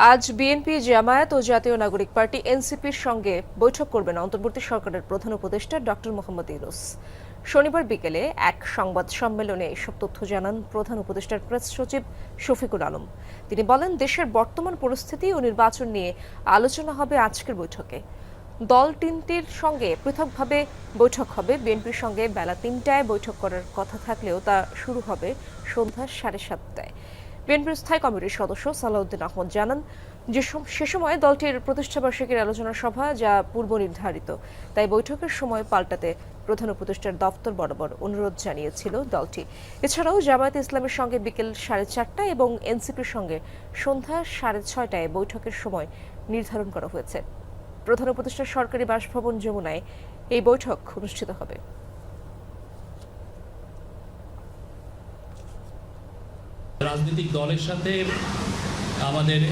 আজ বিএনপি, জামায়াত ও জাতীয় নাগরিক পার্টি এনসিপির সঙ্গে বৈঠক করবেন অন্তর্বর্তী সরকারের প্রধান উপদেষ্টা ডক্টর মোহাম্মদ ইউনূস। শনিবার বিকেলে এক সংবাদ সম্মেলনে এসব তথ্য জানান প্রধান উপদেষ্টার প্রেস সচিব শফিকুল আলম। তিনি বলেন, দেশের বর্তমান পরিস্থিতি ও নির্বাচন নিয়ে আলোচনা হবে আজকের বৈঠকে। দল তিনটির সঙ্গে পৃথকভাবে বৈঠক হবে। বিএনপির সঙ্গে বেলা ৩টায় বৈঠক করার কথা থাকলেও তা শুরু হবে সন্ধ্যা 7:30টায়। বিএনপির স্থায়ী কমিটির সদস্য সালাউদ্দিন আহমদ জানান যে সে সময় দলটির প্রতিষ্ঠাবার্ষিকীর আলোচনা সভা যা পূর্ব নির্ধারিত, তাই বৈঠকের সময় পাল্টাতে প্রধান উপদেষ্টার দফতর বরাবর অনুরোধ জানিয়েছিল দলটি। এছাড়াও জামায়াতে ইসলামের সঙ্গে বিকেল 4:30টায় এবং এনসিপির সঙ্গে সন্ধ্যা 6:30টায় বৈঠকের সময় নির্ধারণ করা হয়েছে। প্রধান উপদেষ্টার সরকারি বাসভবন যমুনায় এই বৈঠক অনুষ্ঠিত হবে। রাজনৈতিক দলের সাথে আমাদের